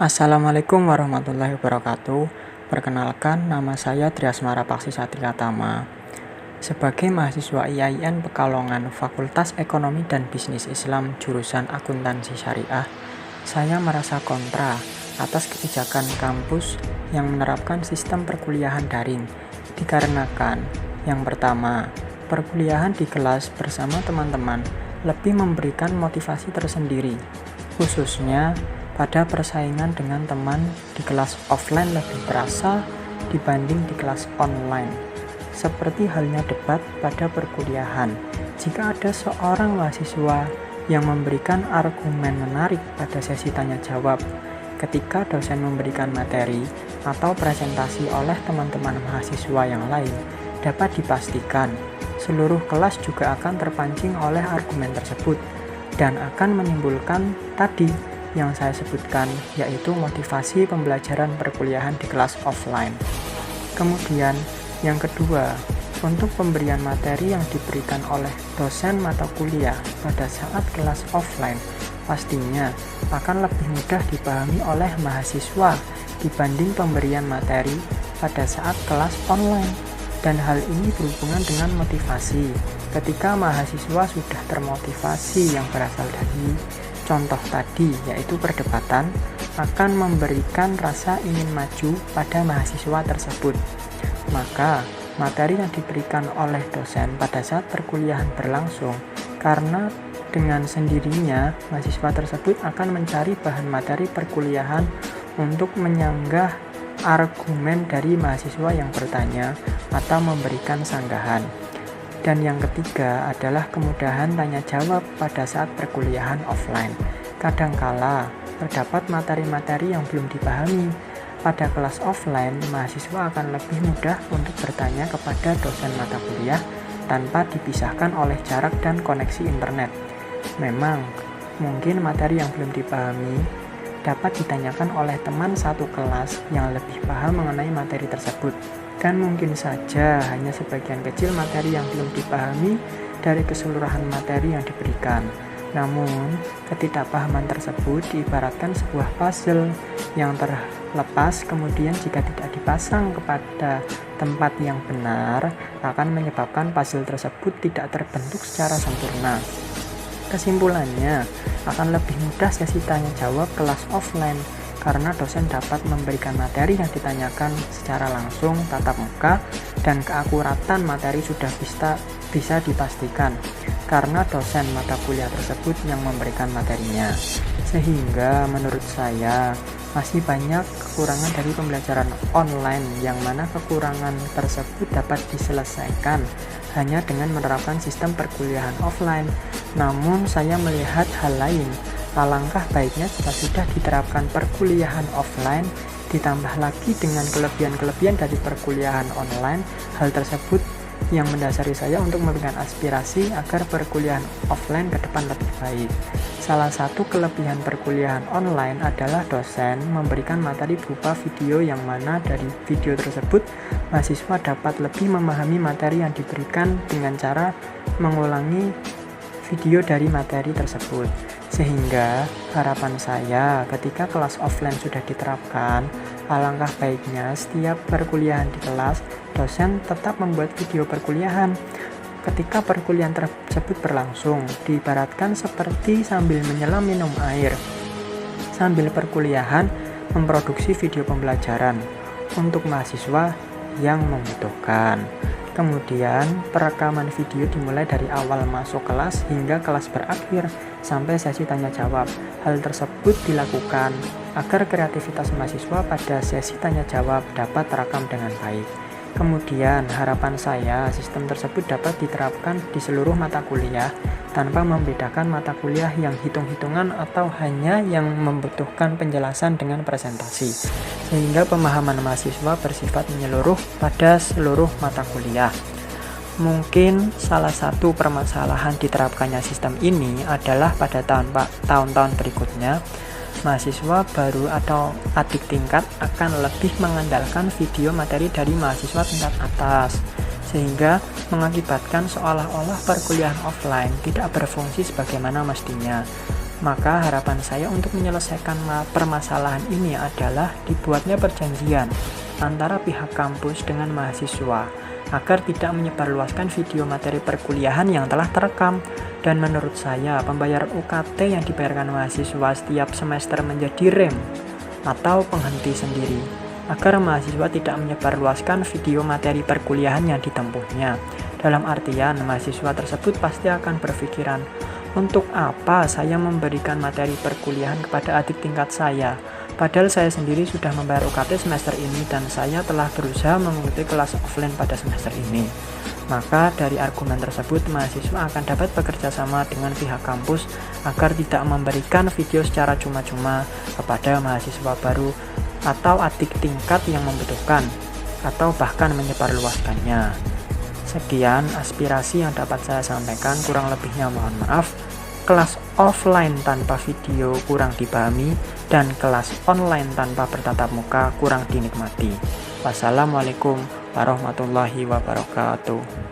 Assalamualaikum warahmatullahi wabarakatuh. Perkenalkan, nama saya Triasmara Paksi Satria Tama. Sebagai mahasiswa IAIN Pekalongan Fakultas Ekonomi dan Bisnis Islam jurusan Akuntansi Syariah, saya merasa kontra atas kebijakan kampus yang menerapkan sistem perkuliahan daring. Dikarenakan, yang pertama, perkuliahan di kelas bersama teman-teman lebih memberikan motivasi tersendiri, khususnya pada persaingan dengan teman di kelas offline lebih terasa dibanding di kelas online. Seperti halnya debat pada perkuliahan, jika ada seorang mahasiswa yang memberikan argumen menarik pada sesi tanya jawab, ketika dosen memberikan materi atau presentasi oleh teman-teman mahasiswa yang lain, dapat dipastikan seluruh kelas juga akan terpancing oleh argumen tersebut dan akan menimbulkan tadi yang saya sebutkan, yaitu motivasi pembelajaran perkuliahan di kelas offline. Kemudian yang kedua, untuk pemberian materi yang diberikan oleh dosen mata kuliah pada saat kelas offline pastinya akan lebih mudah dipahami oleh mahasiswa dibanding pemberian materi pada saat kelas online. Dan hal ini berhubungan dengan motivasi. Ketika mahasiswa sudah termotivasi yang berasal dari contoh tadi, yaitu perdebatan, akan memberikan rasa ingin maju pada mahasiswa tersebut. Maka, materi yang diberikan oleh dosen pada saat perkuliahan berlangsung, karena dengan sendirinya mahasiswa tersebut akan mencari bahan materi perkuliahan untuk menyanggah argumen dari mahasiswa yang bertanya atau memberikan sanggahan. Dan yang ketiga adalah kemudahan tanya jawab pada saat perkuliahan offline. Kadangkala terdapat materi-materi yang belum dipahami. Pada kelas offline, mahasiswa akan lebih mudah untuk bertanya kepada dosen mata kuliah tanpa dipisahkan oleh jarak dan koneksi internet. Memang, mungkin materi yang belum dipahami dapat ditanyakan oleh teman satu kelas yang lebih paham mengenai materi tersebut. Dan mungkin saja hanya sebagian kecil materi yang belum dipahami dari keseluruhan materi yang diberikan. Namun, ketidakpahaman tersebut diibaratkan sebuah puzzle yang terlepas, kemudian jika tidak dipasang kepada tempat yang benar, akan menyebabkan puzzle tersebut tidak terbentuk secara sempurna. Kesimpulannya, akan lebih mudah sesi tanya jawab kelas offline karena dosen dapat memberikan materi yang ditanyakan secara langsung tatap muka dan keakuratan materi sudah bisa dipastikan karena dosen mata kuliah tersebut yang memberikan materinya. Sehingga menurut saya masih banyak kekurangan dari pembelajaran online yang mana kekurangan tersebut dapat diselesaikan hanya dengan menerapkan sistem perkuliahan offline. Namun saya melihat hal lain. Alangkah baiknya jika sudah diterapkan perkuliahan offline, ditambah lagi dengan kelebihan-kelebihan dari perkuliahan online. Hal tersebut yang mendasari saya untuk memberikan aspirasi agar perkuliahan offline ke depan lebih baik. Salah satu kelebihan perkuliahan online adalah dosen memberikan materi berupa video yang mana dari video tersebut mahasiswa dapat lebih memahami materi yang diberikan dengan cara mengulangi video dari materi tersebut. Sehingga harapan saya ketika kelas offline sudah diterapkan, alangkah baiknya setiap perkuliahan di kelas, dosen tetap membuat video perkuliahan. Ketika perkuliahan tersebut berlangsung, diibaratkan seperti sambil menyelam minum air. Sambil perkuliahan memproduksi video pembelajaran untuk mahasiswa yang membutuhkan. Kemudian, perekaman video dimulai dari awal masuk kelas hingga kelas berakhir sampai sesi tanya jawab. Hal tersebut dilakukan agar kreativitas mahasiswa pada sesi tanya jawab dapat terekam dengan baik. Kemudian, harapan saya sistem tersebut dapat diterapkan di seluruh mata kuliah tanpa membedakan mata kuliah yang hitung-hitungan atau hanya yang membutuhkan penjelasan dengan presentasi, sehingga pemahaman mahasiswa bersifat menyeluruh pada seluruh mata kuliah. Mungkin salah satu permasalahan diterapkannya sistem ini adalah pada tahun-tahun berikutnya, mahasiswa baru atau adik tingkat akan lebih mengandalkan video materi dari mahasiswa tingkat atas, sehingga mengakibatkan seolah-olah perkuliahan offline tidak berfungsi sebagaimana mestinya. Maka harapan saya untuk menyelesaikan permasalahan ini adalah dibuatnya perjanjian antara pihak kampus dengan mahasiswa agar tidak menyebarluaskan video materi perkuliahan yang telah terekam. Dan menurut saya, pembayaran UKT yang dibayarkan mahasiswa setiap semester menjadi rem atau penghenti sendiri agar mahasiswa tidak menyebarluaskan video materi perkuliahan yang ditempuhnya. Dalam artian, mahasiswa tersebut pasti akan berpikiran, untuk apa saya memberikan materi perkuliahan kepada adik tingkat saya? Padahal saya sendiri sudah membayar UKT semester ini dan saya telah berusaha mengikuti kelas offline pada semester ini. Maka dari argumen tersebut, mahasiswa akan dapat bekerja sama dengan pihak kampus agar tidak memberikan video secara cuma-cuma kepada mahasiswa baru atau adik tingkat yang membutuhkan, atau bahkan menyebarluaskannya. Sekian aspirasi yang dapat saya sampaikan, kurang lebihnya mohon maaf. Kelas offline tanpa video kurang dipahami dan kelas online tanpa bertatap muka kurang dinikmati. Wassalamualaikum warahmatullahi wabarakatuh.